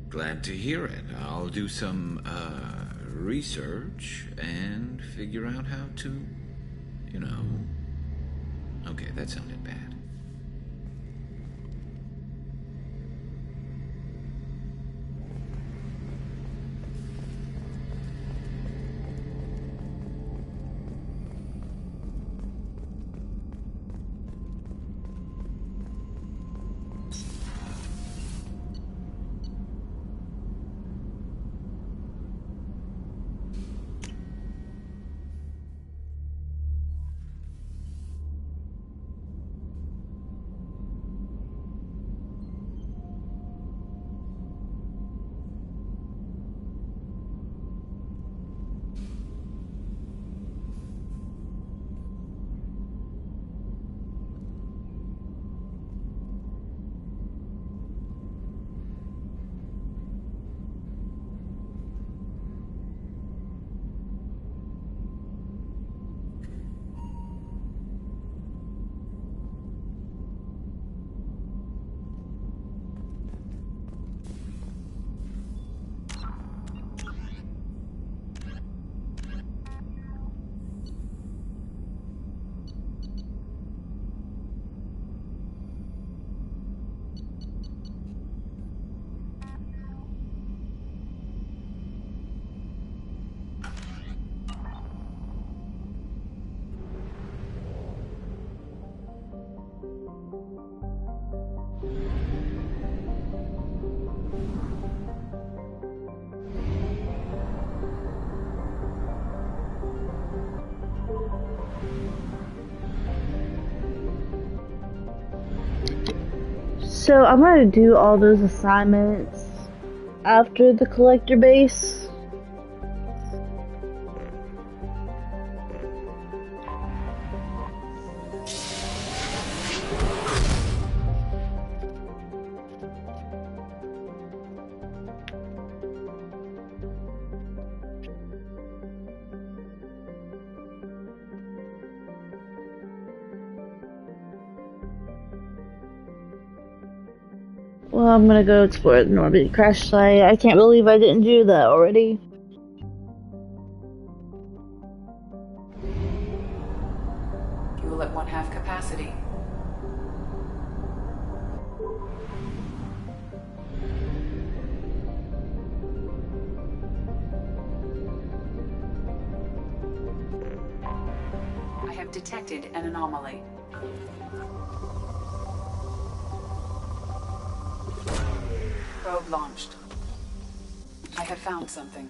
Speaker 18: Glad to hear it. I'll do some, research and figure out how to, you know... Okay, that sounded bad.
Speaker 1: So I'm gonna do all those assignments after the collector base. Well, I'm gonna go explore the Normandy crash site. I can't believe I didn't do that already.
Speaker 9: Fuel at 1/2 capacity. I have detected an anomaly. Probe launched. I have found something.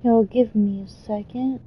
Speaker 1: Y'all give me a second.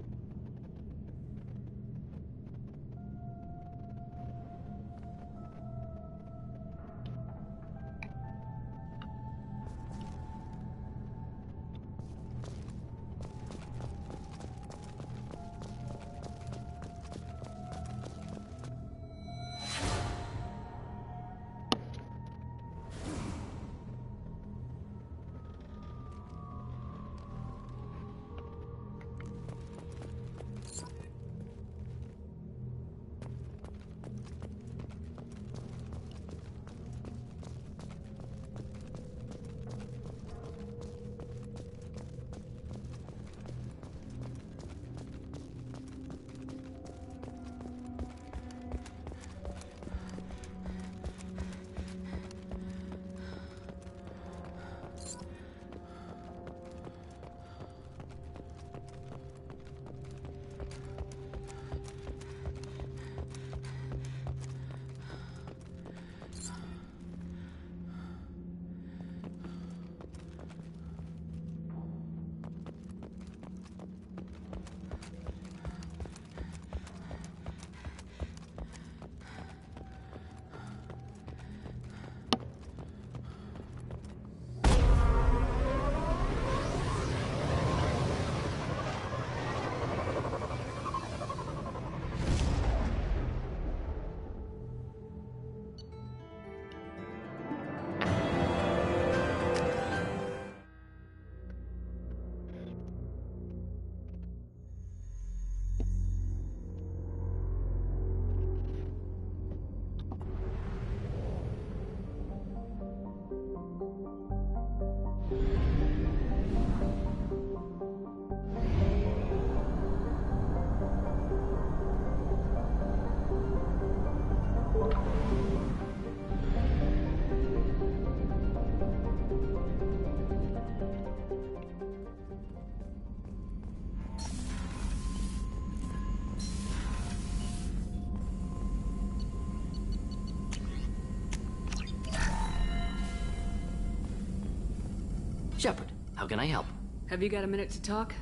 Speaker 19: Shepard, how can I help?
Speaker 5: Have you got a minute to talk?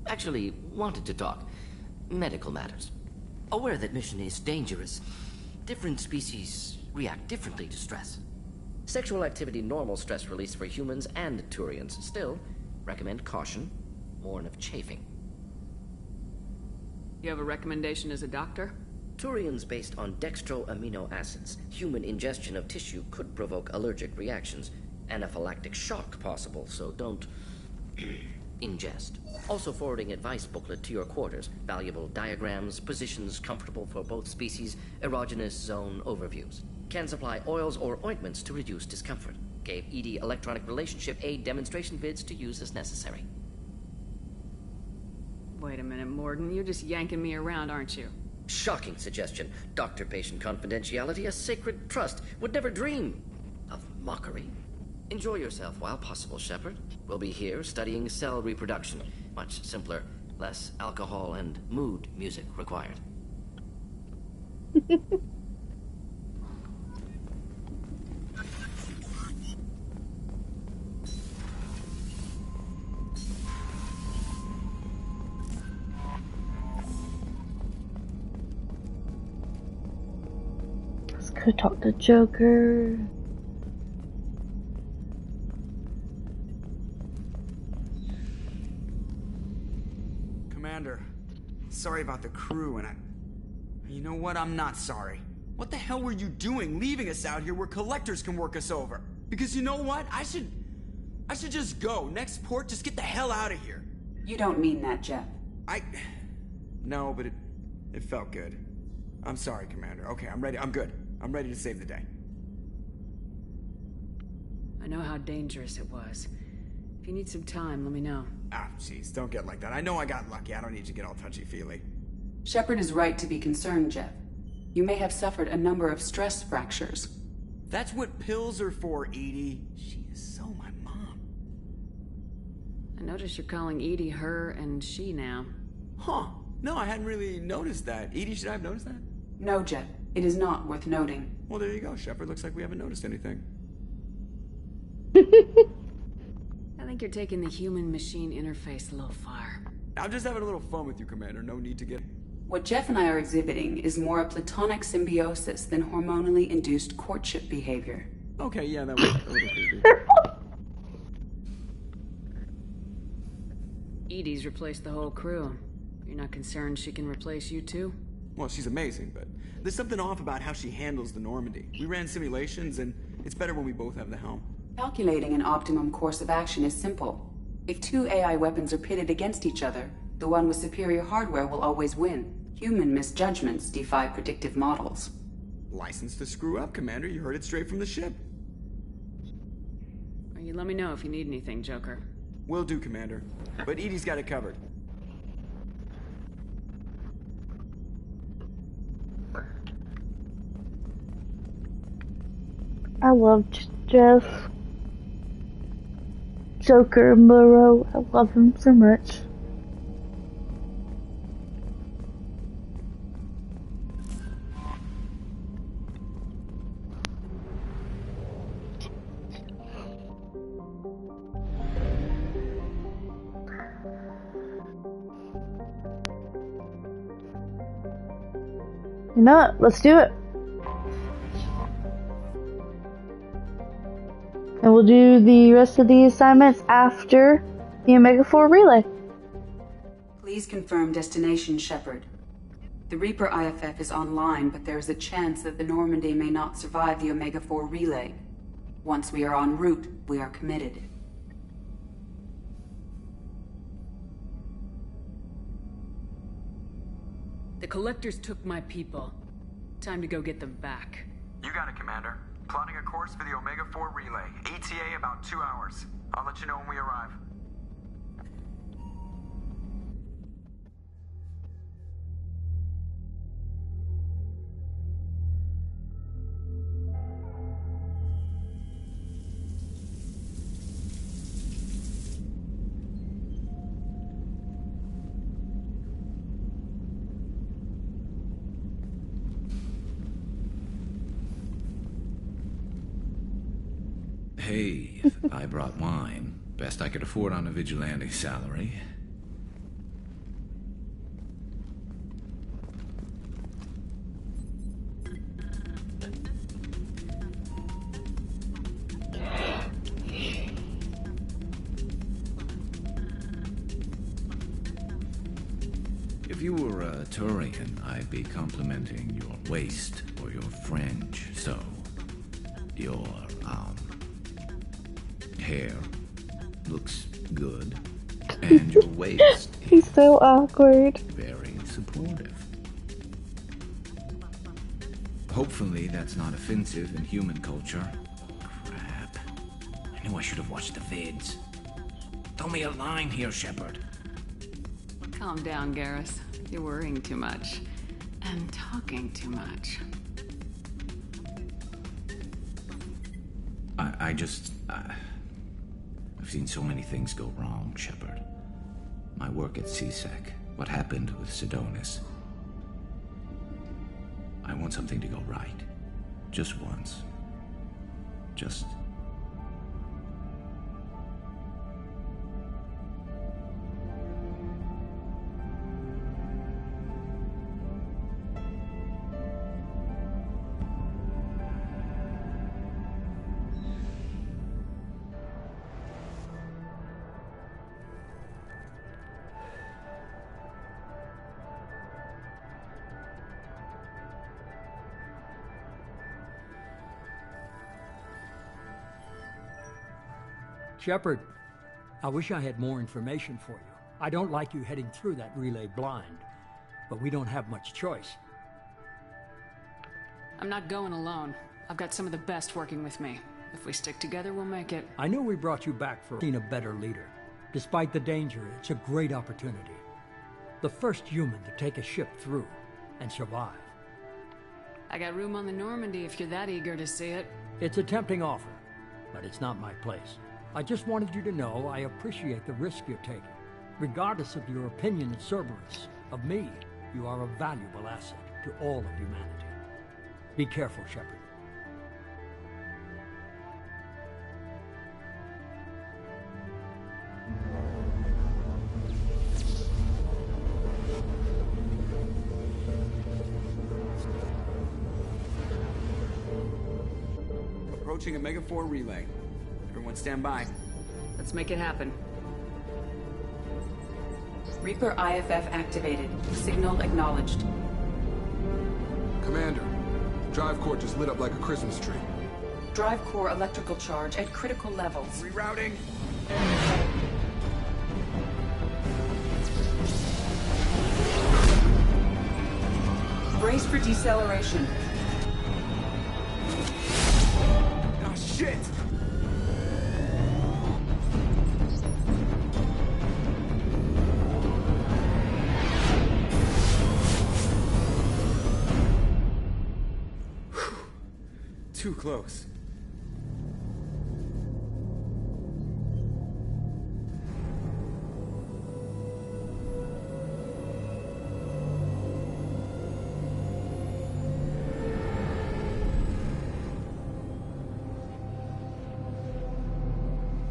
Speaker 19: Actually, wanted to talk. Medical matters. Aware that mission is dangerous. Different species react differently to stress. Sexual activity normal stress release for humans and Turians. Still, recommend caution. Warn of chafing.
Speaker 5: You have a recommendation as a doctor?
Speaker 19: Turians based on dextro amino acids. Human ingestion of tissue could provoke allergic reactions. Anaphylactic shock possible, so don't ingest. Also forwarding advice booklet to your quarters. Valuable diagrams, positions comfortable for both species, erogenous zone overviews. Can supply oils or ointments to reduce discomfort. Gave ED electronic relationship aid demonstration vids to use as necessary.
Speaker 5: Wait a minute, Morden. You're just yanking me around, aren't you?
Speaker 19: Shocking suggestion. Doctor-patient confidentiality, a sacred trust. Would never dream of mockery. Enjoy yourself while possible, Shepard. We'll be here studying cell reproduction. Much simpler, less alcohol and mood music required.
Speaker 1: Let's go talk to Joker.
Speaker 10: Commander, sorry about the crew, and you know what? I'm not sorry. What the hell were you doing leaving us out here where collectors can work us over? Because you know what? I should just go. Next port, just get the hell out of here.
Speaker 9: You don't mean that, Jeff.
Speaker 10: No, but it felt good. I'm sorry, Commander. Okay, I'm ready. I'm good. I'm ready to save the day.
Speaker 5: I know how dangerous it was. If you need some time, let me know.
Speaker 10: Ah, jeez, don't get like that. I know I got lucky. I don't need to get all touchy-feely.
Speaker 9: Shepard is right to be concerned, Jeff. You may have suffered a number of stress fractures.
Speaker 10: That's what pills are for, Edie. She is so my mom.
Speaker 5: I notice you're calling Edie her and she now.
Speaker 10: Huh. No, I hadn't really noticed that. Edie, should I have noticed that?
Speaker 9: No, Jeff. It is not worth noting.
Speaker 10: Well, there you go, Shepard. Looks like we haven't noticed anything.
Speaker 5: Yeah, think you're taking the human-machine interface a little far.
Speaker 10: I'm just having a little fun with you, Commander. No need to get...
Speaker 9: What Jeff and I are exhibiting is more a platonic symbiosis than hormonally induced courtship behavior.
Speaker 10: Okay, yeah, that was a little creepy.
Speaker 5: Edie's replaced the whole crew. You're not concerned she can replace you too?
Speaker 10: Well, she's amazing, but there's something off about how she handles the Normandy. We ran simulations, and it's better when we both have the helm.
Speaker 9: Calculating an optimum course of action is simple. If two AI weapons are pitted against each other, the one with superior hardware will always win. Human misjudgments defy predictive models.
Speaker 10: License to screw up, Commander. You heard it straight from the ship.
Speaker 5: Well, you let me know if you need anything, Joker.
Speaker 10: Will do, Commander. But Edie's got it covered.
Speaker 1: I love Jeff. Joker, Murrow, I love him so much. You know what? Let's do it. And we'll do the rest of the assignments after the Omega-4 relay.
Speaker 9: Please confirm destination, Shepard. The Reaper IFF is online, but there is a chance that the Normandy may not survive the Omega-4 relay. Once we are en route, we are committed.
Speaker 5: The Collectors took my people. Time to go get them back.
Speaker 17: You got it, Commander. Plotting a course for the Omega-4 relay. ETA about 2 hours. I'll let you know when we arrive.
Speaker 18: Hey, I brought wine. Best I could afford on a vigilante salary. If you were a Turian, I'd be complimenting your waist or your fringe, so... Your, hair looks good, and your waist
Speaker 1: He's so awkward.
Speaker 18: very supportive. Hopefully that's not offensive in human culture. Crap. I knew I should have watched the vids. Throw me a line here, Shepard.
Speaker 5: Calm down, Garrus. You're worrying too much. And talking too much.
Speaker 18: I've seen so many things go wrong, Shepard. My work at CSEC, what happened with Sidonis. I want something to go right. Just once. Just...
Speaker 20: Shepard, I wish I had more information for you. I don't like you heading through that relay blind, but we don't have much choice.
Speaker 5: I'm not going alone. I've got some of the best working with me. If we stick together, we'll make it.
Speaker 20: I knew we brought you back for being a better leader. Despite the danger, it's a great opportunity. The first human to take a ship through and survive.
Speaker 5: I got room on the Normandy if you're that eager to see it.
Speaker 20: It's a tempting offer, but it's not my place. I just wanted you to know I appreciate the risk you're taking. Regardless of your opinion of Cerberus, of me, you are a valuable asset to all of humanity. Be careful, Shepard.
Speaker 10: approaching Omega 4 relay. Everyone stand by.
Speaker 5: Let's make it happen.
Speaker 9: Reaper IFF activated. Signal acknowledged.
Speaker 14: Commander, drive core just lit up like a Christmas tree.
Speaker 9: Drive core electrical charge at critical levels.
Speaker 10: Rerouting.
Speaker 9: Brace for deceleration.
Speaker 10: Oh, shit! Too close.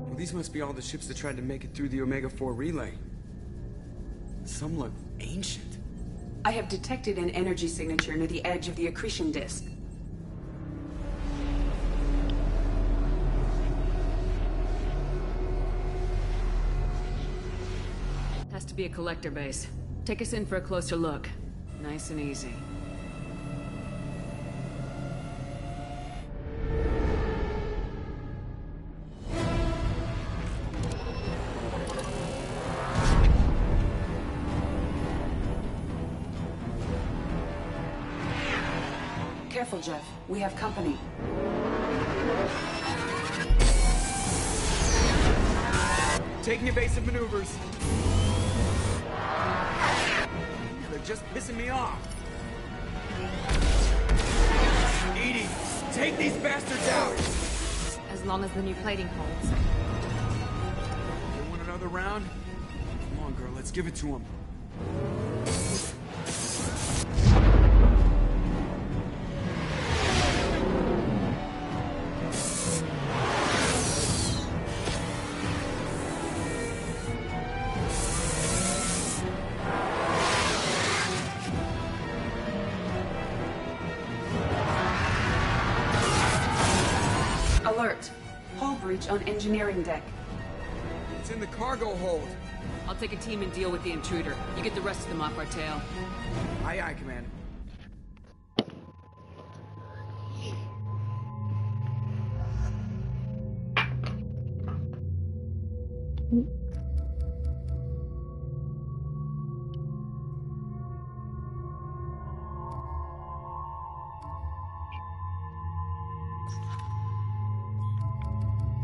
Speaker 10: Well, these must be all the ships that tried to make it through the Omega 4 relay. Some look ancient.
Speaker 9: I have detected an energy signature near the edge of the accretion disk.
Speaker 5: Has to be a collector base. Take us in for a closer look. Nice and easy.
Speaker 9: Careful, Jeff. We have company.
Speaker 10: Taking evasive maneuvers. They're just pissing me off. Edie, take these bastards out!
Speaker 13: As long as the new plating holds.
Speaker 10: You want another round? Come on, girl, let's give it to him.
Speaker 9: Alert. Hull breach on engineering deck.
Speaker 10: It's in the cargo hold.
Speaker 5: I'll take a team and deal with the intruder. You get the rest of them off our tail.
Speaker 10: Aye, aye, Commander.